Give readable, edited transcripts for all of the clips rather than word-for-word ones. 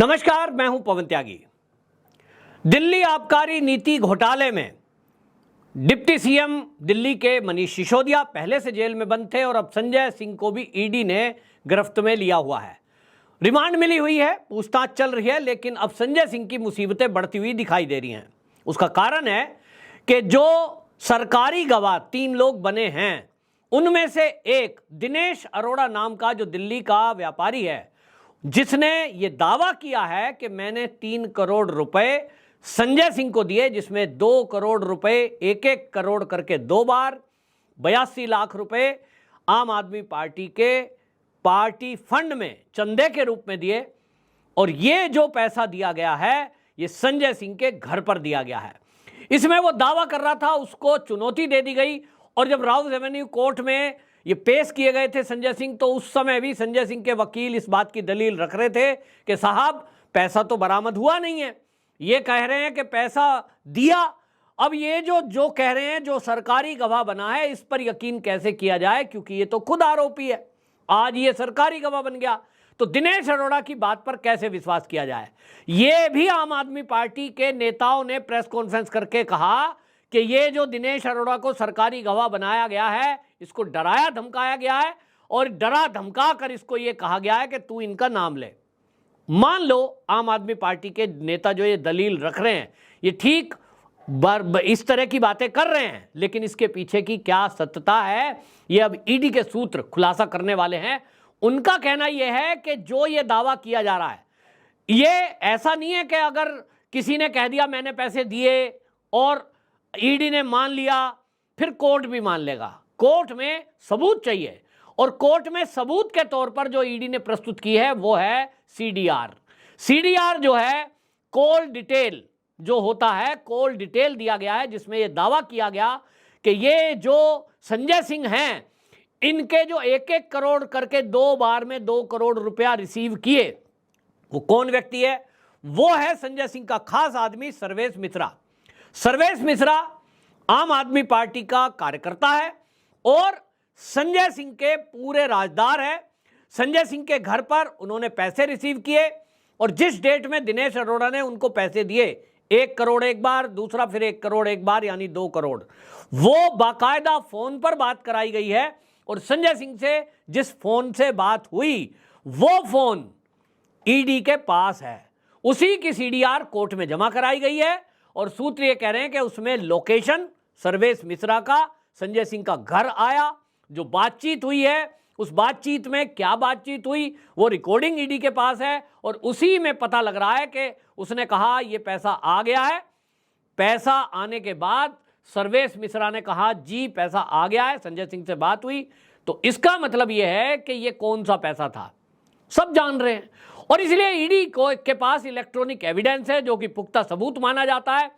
नमस्कार, मैं हूं पवन त्यागी। दिल्ली आबकारी नीति घोटाले में डिप्टी सीएम दिल्ली के मनीष सिसोदिया पहले से जेल में बंद थे और अब संजय सिंह को भी ईडी ने गिरफ्त में लिया हुआ है। रिमांड मिली हुई है, पूछताछ चल रही है, लेकिन अब संजय सिंह की मुसीबतें बढ़ती हुई दिखाई दे रही हैं। उसका कारण है कि जो सरकारी गवाह 3 लोग बने हैं, उनमें से एक दिनेश अरोड़ा नाम का जो दिल्ली का व्यापारी है, जिसने ये दावा किया है कि मैंने 3 करोड़ रुपए संजय सिंह को दिए, जिसमें 2 करोड़ रुपए 1-1 करोड़ करके 2 बार 82 लाख रुपए आम आदमी पार्टी के पार्टी फंड में चंदे के रूप में दिए। और ये जो पैसा दिया गया है, ये संजय सिंह के घर पर दिया गया है। इसमें वो दावा कर रहा था, उसको चुनौती दे दी गई। और जब राउज एवेन्यू कोर्ट में ये पेश किए गए थे संजय सिंह, तो उस समय भी संजय सिंह के वकील इस बात की दलील रख रहे थे कि साहब पैसा तो बरामद हुआ नहीं है, ये कह रहे हैं कि पैसा दिया। अब ये जो कह रहे हैं, जो सरकारी गवाह बना है, इस पर यकीन कैसे किया जाए, क्योंकि ये तो खुद आरोपी है। आज ये सरकारी गवाह बन गया, तो दिनेश अरोड़ा की बात पर कैसे विश्वास किया जाए। ये भी आम आदमी पार्टी के नेताओं ने प्रेस कॉन्फ्रेंस करके कहा कि ये जो दिनेश अरोड़ा को सरकारी गवाह बनाया गया है, इसको डराया धमकाया गया है और डरा धमका कर इसको ये कहा गया है कि तू इनका नाम ले। मान लो आम आदमी पार्टी के नेता जो ये दलील रख रहे हैं, ये ठीक इस तरह की बातें कर रहे हैं, लेकिन इसके पीछे की क्या सत्यता है, ये अब ईडी के सूत्र खुलासा करने वाले हैं। उनका कहना यह है कि जो ये दावा किया जा रहा है, ये ऐसा नहीं है कि अगर किसी ने कह दिया मैंने पैसे दिए और ईडी ने मान लिया, फिर कोर्ट भी मान लेगा। कोर्ट में सबूत चाहिए, और कोर्ट में सबूत के तौर पर जो ईडी ने प्रस्तुत की है वो है सीडीआर। सीडीआर जो है, कॉल डिटेल जो होता है, कॉल डिटेल दिया गया है, जिसमें यह दावा किया गया कि ये जो संजय सिंह हैं, इनके जो 1-1 करोड़ करके 2 बार में 2 करोड़ रुपया रिसीव किए, वो कौन व्यक्ति है? वो है संजय सिंह का खास आदमी सर्वेश मिश्रा। सर्वेश मिश्रा आम आदमी पार्टी का कार्यकर्ता है और संजय सिंह के पूरे राजदार है। संजय सिंह के घर पर उन्होंने पैसे रिसीव किए, और जिस डेट में दिनेश अरोड़ा ने उनको पैसे दिए, 1 करोड़ एक बार, दूसरा फिर 1 करोड़ एक बार, यानी 2 करोड़, वो बाकायदा फोन पर बात कराई गई है। और संजय सिंह से जिस फोन से बात हुई, वो फोन ईडी के पास है। उसी की सीडीआर कोर्ट में जमा कराई गई है, और सूत्र ये कह रहे हैं कि उसमें लोकेशन सर्वेश मिश्रा का संजय सिंह का घर आया, जो बातचीत हुई है, उस बातचीत में क्या बातचीत हुई वो रिकॉर्डिंग ईडी के पास है। और उसी में पता लग रहा है कि उसने कहा ये पैसा आ गया है। पैसा आने के बाद सर्वेश मिश्रा ने कहा जी पैसा आ गया है, संजय सिंह से बात हुई। तो इसका मतलब यह है कि ये कौन सा पैसा था, सब जान रहे हैं। और इसलिए ईडी के पास इलेक्ट्रॉनिक एविडेंस है, जो कि पुख्ता सबूत माना जाता है।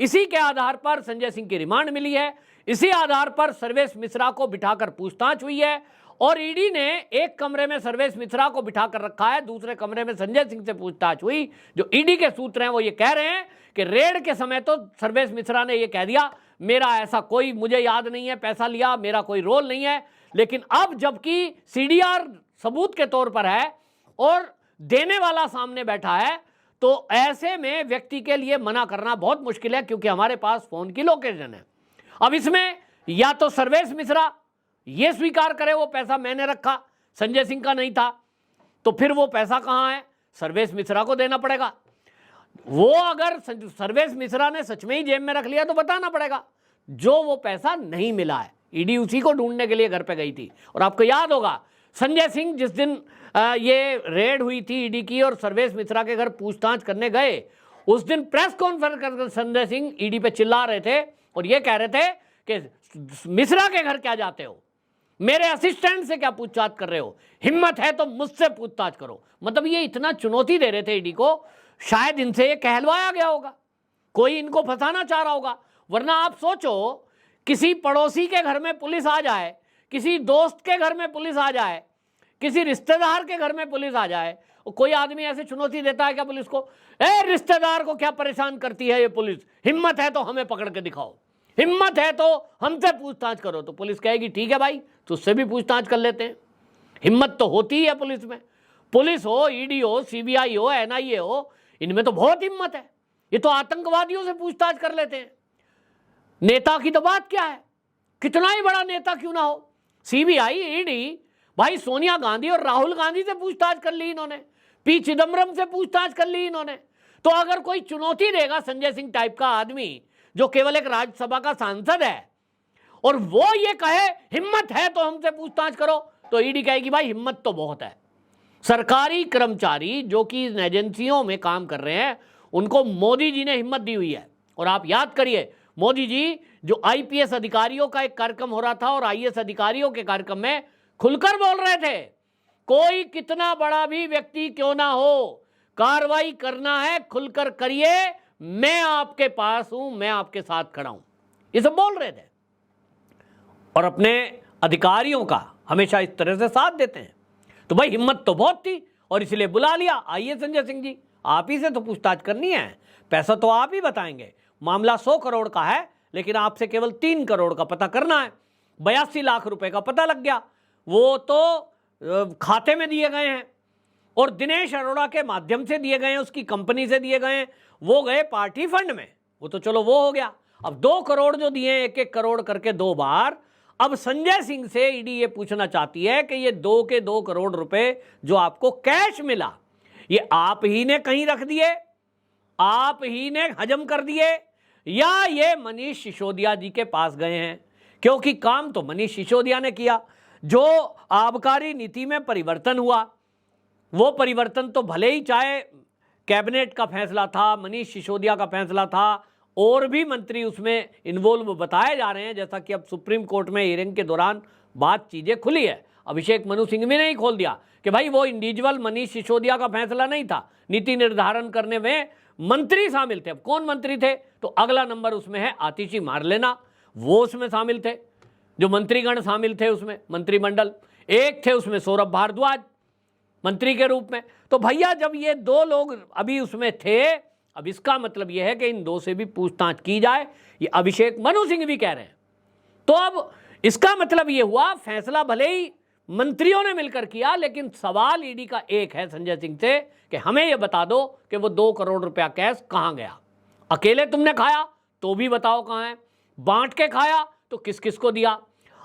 इसी के आधार पर संजय सिंह की रिमांड मिली है, इसी आधार पर सर्वेश मिश्रा को बिठाकर पूछताछ हुई है। और ईडी ने एक कमरे में सर्वेश मिश्रा को बिठाकर रखा है, दूसरे कमरे में संजय सिंह से पूछताछ हुई। जो ईडी के सूत्र हैं वो ये कह रहे हैं कि रेड के समय तो सर्वेश मिश्रा ने ये कह दिया मेरा ऐसा कोई, मुझे याद नहीं है पैसा लिया, मेरा कोई रोल नहीं है। लेकिन अब जबकि सीडीआर सबूत के तौर पर है और देने वाला सामने बैठा है, तो ऐसे में व्यक्ति के लिए मना करना बहुत मुश्किल है, क्योंकि हमारे पास फोन की लोकेशन है। अब इसमें या तो सर्वेश मिश्रा ये स्वीकार करे वो पैसा मैंने रखा, संजय सिंह का नहीं था, तो फिर वो पैसा कहां है, सर्वेश मिश्रा को देना पड़ेगा। वो अगर सर्वेश मिश्रा ने सच में ही जेब में रख लिया तो बताना पड़ेगा जो वो पैसा नहीं मिला है। ईडी उसी को ढूंढने के लिए घर पे गई थी। और आपको याद होगा संजय सिंह जिस दिन ये रेड हुई थी ईडी की और सर्वेश मिश्रा के घर पूछताछ करने गए, उस दिन प्रेस कॉन्फ्रेंस करके संजय सिंह ईडी पे चिल्ला रहे थे और ये कह रहे थे कि मिश्रा के घर क्या जाते हो, मेरे असिस्टेंट से क्या पूछताछ कर रहे हो, हिम्मत है तो मुझसे पूछताछ करो। मतलब ये इतना चुनौती दे रहे थे ईडी को, शायद इनसे ये कहलवाया गया होगा, कोई इनको फंसाना चाह रहा होगा। वरना आप सोचो, किसी पड़ोसी के घर में पुलिस आ जाए, किसी दोस्त के घर में पुलिस आ जाए, किसी रिश्तेदार के घर में पुलिस आ जाए, और कोई आदमी ऐसे चुनौती देता है क्या पुलिस को, ए रिश्तेदार को क्या परेशान करती है ये पुलिस, हिम्मत है तो हमें पकड़ के दिखाओ, हिम्मत है तो हमसे पूछताछ करो। तो पुलिस कहेगी ठीक है भाई, तुझसे भी पूछताछ कर लेते हैं। हिम्मत तो होती ही है पुलिस में। पुलिस हो, ईडी हो, सीबीआई हो, एनआईए हो, इनमें तो बहुत हिम्मत है। ये तो आतंकवादियों से पूछताछ कर लेते हैं। नेता की तो बात क्या है, कितना ही बड़ा नेता क्यों ना हो, सीबीआई, ईडी, भाई सोनिया गांधी और राहुल गांधी से पूछताछ कर ली इन्होंने, पी चिदम्बरम से पूछताछ कर ली इन्होंने। तो अगर कोई चुनौती देगा संजय सिंह टाइप का आदमी जो केवल एक राज्यसभा का सांसद है और वो ये कहे हिम्मत है तो हमसे पूछताछ करो, तो ईडी कहेगी भाई हिम्मत तो बहुत है। सरकारी कर्मचारी जो कि इन एजेंसियों में काम कर रहे हैं उनको मोदी जी ने हिम्मत दी हुई है। और आप याद करिए, मोदी जी जो आईपीएस अधिकारियों का एक कार्यक्रम हो रहा था और आईएएस अधिकारियों के कार्यक्रम में खुलकर बोल रहे थे, कोई कितना बड़ा भी व्यक्ति क्यों ना हो, कार्रवाई करना है खुलकर करिए, मैं आपके पास हूं, मैं आपके साथ खड़ा हूं, ये सब बोल रहे थे। और अपने अधिकारियों का हमेशा इस तरह से साथ देते हैं। तो भाई हिम्मत तो बहुत थी और इसलिए बुला लिया। आइए संजय सिंह जी, आप ही से तो पूछताछ करनी है, पैसा तो आप ही बताएंगे। मामला 100 करोड़ का है लेकिन आपसे केवल 3 करोड़ का पता करना है। 82 लाख रुपए का पता लग गया, वो तो खाते में दिए गए हैं और दिनेश अरोड़ा के माध्यम से दिए गए हैं, उसकी कंपनी से दिए गए हैं, वो गए पार्टी फंड में, वो तो चलो वो हो गया। अब 2 करोड़ जो दिए, 1-1 करोड़ करके 2 बार। अब संजय सिंह से ईडी ये पूछना चाहती है कि ये 2 के 2 करोड़ रुपए जो आपको कैश मिला, ये आप ही ने कहीं रख दिए, आप ही ने हजम कर दिए, या ये मनीष सिसोदिया जी के पास गए हैं? क्योंकि काम तो मनीष सिसोदिया ने किया। जो आबकारी नीति में परिवर्तन हुआ, वो परिवर्तन तो भले ही चाहे कैबिनेट का फैसला था, मनीष सिसोदिया का फैसला था, और भी मंत्री उसमें इन्वॉल्व बताए जा रहे हैं, जैसा कि अब सुप्रीम कोर्ट में हियरिंग के दौरान बात चीजें खुली है। अभिषेक मनु सिंघवी ने ही खोल दिया कि भाई वो इंडिविजुअल मनीष सिसोदिया का फैसला नहीं था, नीति निर्धारण करने में मंत्री शामिल थे। अब कौन मंत्री थे? तो अगला नंबर उसमें है आतिशी मारलेना, वो उसमें शामिल थे, जो मंत्रीगण शामिल थे उसमें, मंत्रिमंडल। एक थे उसमें सौरभ भारद्वाज मंत्री के रूप में। तो भैया जब ये 2 लोग अभी उसमें थे, अब इसका मतलब यह है कि इन 2 से भी पूछताछ की जाए, ये अभिषेक मनु सिंघवी कह रहे हैं। तो अब इसका मतलब यह हुआ फैसला भले ही मंत्रियों ने मिलकर किया, लेकिन सवाल ईडी का एक है संजय सिंह से कि हमें यह बता दो कि वो 2 करोड़ रुपया कैश कहां गया। अकेले तुमने खाया तो भी बताओ कहां है, बांट के खाया तो किस किस को दिया।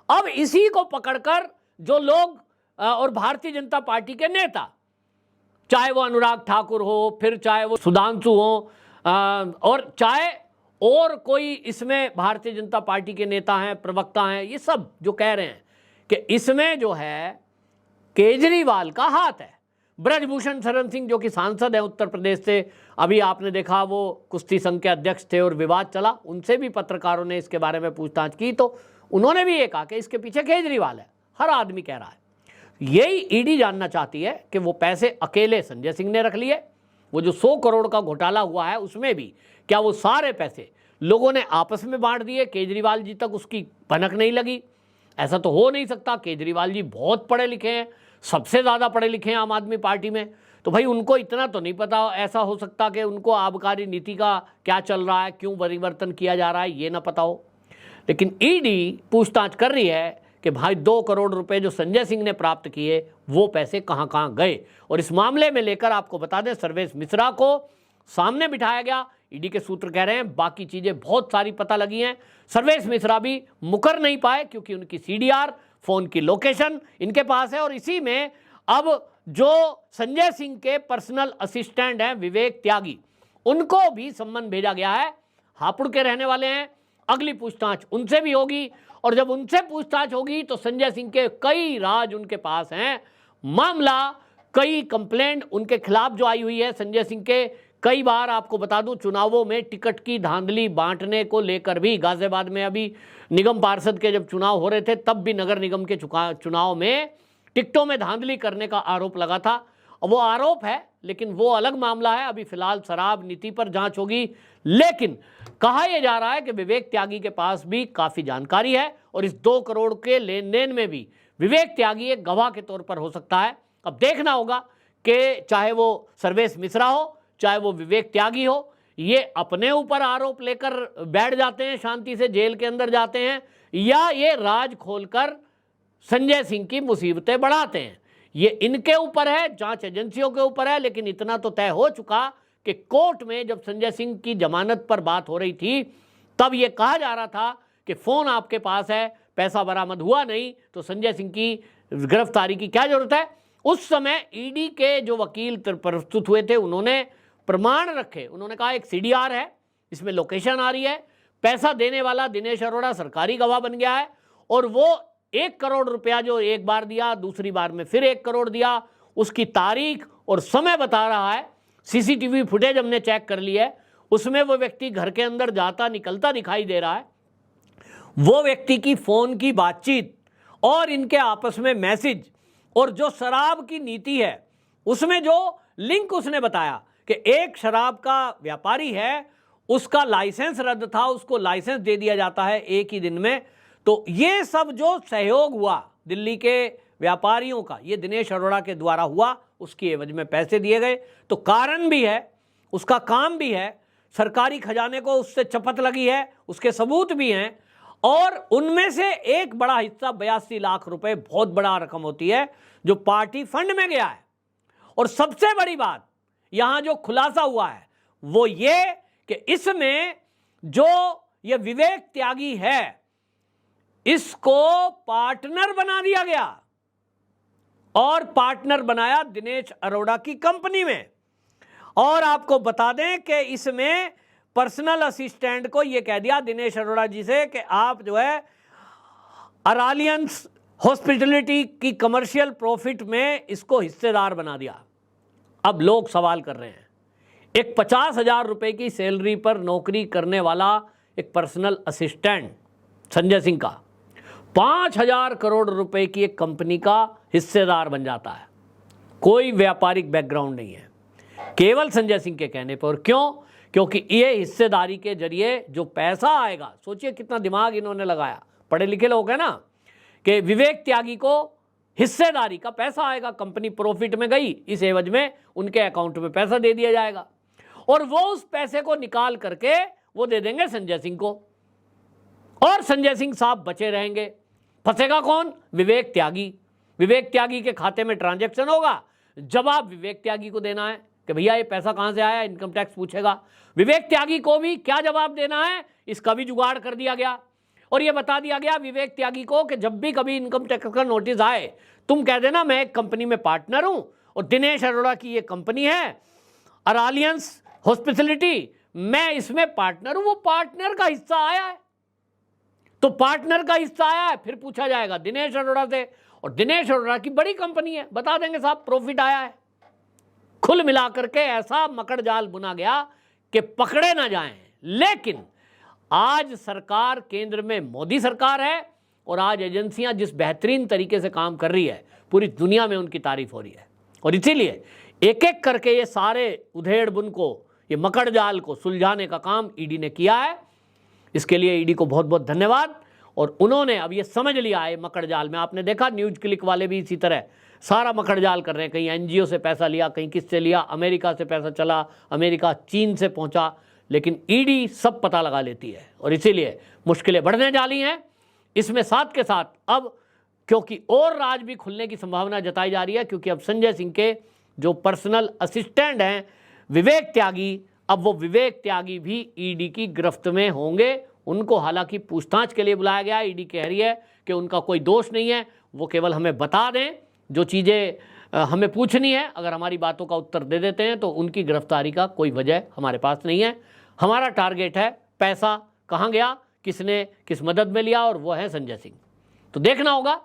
अब इसी को पकड़कर जो लोग और भारतीय जनता पार्टी के नेता, चाहे वो अनुराग ठाकुर हो, फिर चाहे वो सुधांशु हो, और चाहे और कोई इसमें भारतीय जनता पार्टी के नेता हैं, प्रवक्ता हैं, ये सब जो कह रहे हैं कि इसमें जो है केजरीवाल का हाथ है। ब्रजभूषण शरण सिंह जो कि सांसद है उत्तर प्रदेश से, अभी आपने देखा वो कुश्ती संघ के अध्यक्ष थे और विवाद चला, उनसे भी पत्रकारों ने इसके बारे में पूछताछ की, तो उन्होंने भी ये कहा कि इसके पीछे केजरीवाल है। हर आदमी कह रहा है। यही ईडी जानना चाहती है कि वो पैसे अकेले संजय सिंह ने रख लिए, वो जो 100 करोड़ का घोटाला हुआ है उसमें भी क्या वो सारे पैसे लोगों ने आपस में बांट दिए, केजरीवाल जी तक उसकी भनक नहीं लगी? ऐसा तो हो नहीं सकता। केजरीवाल जी बहुत पढ़े लिखे हैं, सबसे ज़्यादा पढ़े लिखे हैं आम आदमी पार्टी में, तो भाई उनको इतना तो नहीं पता ऐसा हो सकता कि उनको आबकारी नीति का क्या चल रहा है, क्यों परिवर्तन किया जा रहा है, ये ना पता हो। लेकिन ईडी पूछताछ कर रही है कि भाई 2 करोड़ रुपए जो संजय सिंह ने प्राप्त किए वो पैसे कहां कहां गए। और इस मामले में लेकर आपको बता दें, सर्वेश मिश्रा को सामने बिठाया गया। ईडी के सूत्र कह रहे हैं बाकी चीजें बहुत सारी पता लगी हैं, सर्वेश मिश्रा भी मुकर नहीं पाए क्योंकि उनकी सीडीआर, फोन की लोकेशन इनके पास है। और इसी में अब जो संजय सिंह के पर्सनल असिस्टेंट हैं विवेक त्यागी, उनको भी सम्मन भेजा गया है, हापुड़ के रहने वाले हैं। अगली पूछताछ उनसे भी होगी और जब उनसे पूछताछ होगी तो संजय सिंह के कई राज उनके पास हैं, मामला, कई कंप्लेंट उनके खिलाफ जो आई हुई है संजय सिंह के। कई बार आपको बता दूं चुनावों में टिकट की धांधली बांटने को लेकर भी, गाजियाबाद में अभी निगम पार्षद के जब चुनाव हो रहे थे तब भी नगर निगम के चुनाव में टिकटों में धांधली करने का आरोप लगा था। वो आरोप है लेकिन वो अलग मामला है, अभी फिलहाल शराब नीति पर जांच होगी। लेकिन कहा यह जा रहा है कि विवेक त्यागी के पास भी काफी जानकारी है और इस 2 करोड़ के लेन देन में भी विवेक त्यागी एक गवाह के तौर पर हो सकता है। अब देखना होगा कि चाहे वो सर्वेश मिश्रा हो, चाहे वो विवेक त्यागी हो, ये अपने ऊपर आरोप लेकर बैठ जाते हैं, शांति से जेल के अंदर जाते हैं, या ये राज खोलकर संजय सिंह की मुसीबतें बढ़ाते हैं। ये इनके ऊपर है, जांच एजेंसियों के ऊपर है। लेकिन इतना तो तय हो चुका कि कोर्ट में जब संजय सिंह की जमानत पर बात हो रही थी तब ये कहा जा रहा था कि फोन आपके पास है, पैसा बरामद हुआ नहीं, तो संजय सिंह की गिरफ्तारी की क्या जरूरत है। उस समय ईडी के जो वकील प्रस्तुत हुए थे उन्होंने प्रमाण रखे। उन्होंने कहा एक सीडीआर है, इसमें लोकेशन आ रही है, पैसा देने वाला दिनेश अरोड़ा सरकारी गवाह बन गया है, और वो 1 करोड़ रुपया जो एक बार दिया, दूसरी बार में फिर 1 करोड़ दिया, उसकी तारीख और समय बता रहा है। सीसीटीवी फुटेज हमने चेक कर ली है, उसमें वो व्यक्ति घर के अंदर जाता निकलता दिखाई दे रहा है। वो व्यक्ति की फोन की बातचीत और इनके आपस में मैसेज और जो शराब की नीति है उसमें जो लिंक उसने बताया कि एक शराब का व्यापारी है, उसका लाइसेंस रद्द था, उसको लाइसेंस दे दिया जाता है एक ही दिन में। तो ये सब जो सहयोग हुआ दिल्ली के व्यापारियों का, ये दिनेश अरोड़ा के द्वारा हुआ, उसकी एवज में पैसे दिए गए। तो कारण भी है, उसका काम भी है, सरकारी खजाने को उससे चपत लगी है, उसके सबूत भी हैं। और उनमें से एक बड़ा हिस्सा 82 लाख रुपए, बहुत बड़ा रकम होती है, जो पार्टी फंड में गया है। और सबसे बड़ी बात यहां जो खुलासा हुआ है वो ये कि इसमें जो ये विवेक त्यागी है इसको पार्टनर बना दिया गया, और पार्टनर बनाया दिनेश अरोड़ा की कंपनी में। और आपको बता दें कि इसमें पर्सनल असिस्टेंट को यह कह दिया दिनेश अरोड़ा जी से कि आप जो है अरालियंस हॉस्पिटलिटी की कमर्शियल प्रॉफिट में इसको हिस्सेदार बना दिया। अब लोग सवाल कर रहे हैं, एक 50,000 रुपए की सैलरी पर नौकरी करने वाला एक पर्सनल असिस्टेंट संजय सिंह का 5,000 करोड़ रुपए की एक कंपनी का हिस्सेदार बन जाता है। कोई व्यापारिक बैकग्राउंड नहीं है, केवल संजय सिंह के कहने पर। क्यों? क्योंकि ये हिस्सेदारी के जरिए जो पैसा आएगा, सोचिए कितना दिमाग इन्होंने लगाया, पढ़े लिखे लोग हैं ना, कि विवेक त्यागी को हिस्सेदारी का पैसा आएगा, कंपनी प्रॉफिट में गई, इस एवज में उनके अकाउंट में पैसा दे दिया जाएगा, और वो उस पैसे को निकाल करके वो दे देंगे संजय सिंह को, और संजय सिंह साहब बचे रहेंगे। फंसेगा कौन? विवेक त्यागी। विवेक त्यागी के खाते में ट्रांजैक्शन होगा, जवाब विवेक त्यागी को देना है कि भैया ये पैसा कहां से आया, इनकम टैक्स पूछेगा। विवेक त्यागी को भी क्या जवाब देना है, इसका भी जुगाड़ कर दिया गया। और ये बता दिया गया विवेक त्यागी को कि जब भी कभी इनकम टैक्स का नोटिस आए, तुम कह देना मैं एक कंपनी में पार्टनर हूं, और दिनेश अरोड़ा की ये कंपनी है अरालियंस हॉस्पिटलिटी, मैं इसमें पार्टनर हूं। वो पार्टनर का हिस्सा आया है, तो पार्टनर का हिस्सा आया है, फिर पूछा जाएगा दिनेश अरोड़ा से, और दिनेश अरोड़ा की बड़ी कंपनी है, बता देंगे साहब प्रॉफिट आया है। कुल मिलाकर के ऐसा मकड़ जाल बुना गया कि पकड़े ना जाएं। लेकिन आज सरकार केंद्र में मोदी सरकार है, और आज एजेंसियां जिस बेहतरीन तरीके से काम कर रही है, पूरी दुनिया में उनकी तारीफ हो रही है। और इसीलिए एक एक करके ये सारे उधेड़ बुन को, ये मकड़ जाल को सुलझाने का काम ईडी ने किया है। इसके लिए ईडी को बहुत बहुत धन्यवाद। और उन्होंने अब ये समझ लिया है मकड़ जाल में, आपने देखा न्यूज क्लिक वाले भी इसी तरह सारा मकड़ जाल कर रहे हैं, कहीं एनजीओ से पैसा लिया, कहीं किससे लिया, अमेरिका से पैसा चला, अमेरिका चीन से पहुंचा, लेकिन ईडी सब पता लगा लेती है। और इसीलिए मुश्किलें बढ़ने जाली हैं। इसमें साथ के साथ अब क्योंकि और राज भी खुलने की संभावना जताई जा रही है, क्योंकि अब संजय सिंह के जो पर्सनल असिस्टेंट हैं विवेक त्यागी, अब वो विवेक त्यागी भी ईडी की गिरफ्त में होंगे। उनको हालांकि पूछताछ के लिए बुलाया गया। ईडी कह रही है कि उनका कोई दोष नहीं है, वो केवल हमें बता दें जो चीज़ें हमें पूछनी है, अगर हमारी बातों का उत्तर दे देते हैं तो उनकी गिरफ्तारी का कोई वजह हमारे पास नहीं है। हमारा टारगेट है पैसा कहाँ गया, किसने किस मदद में लिया, और वो है संजय सिंह। तो देखना होगा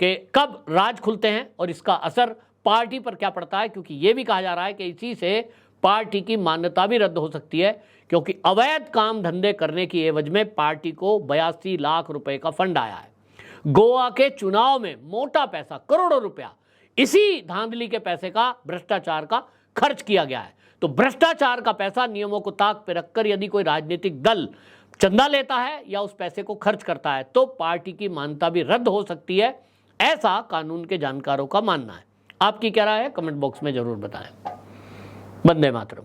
कि कब राज खुलते हैं और इसका असर पार्टी पर क्या पड़ता है, क्योंकि ये भी कहा जा रहा है कि इसी से पार्टी की मान्यता भी रद्द हो सकती है, क्योंकि अवैध काम धंधे करने की एवज में पार्टी को 82 लाख रुपए का फंड आया है। गोवा के चुनाव में मोटा पैसा, करोड़ों रुपया, इसी धांधली के पैसे का, भ्रष्टाचार का खर्च किया गया है। तो भ्रष्टाचार का पैसा नियमों को ताक पे रखकर यदि कोई राजनीतिक दल चंदा लेता है या उस पैसे को खर्च करता है तो पार्टी की मान्यता भी रद्द हो सकती है, ऐसा कानून के जानकारों का मानना है। आपकी क्या राय है, कमेंट बॉक्स में जरूर बताएं। वंदे मातरम।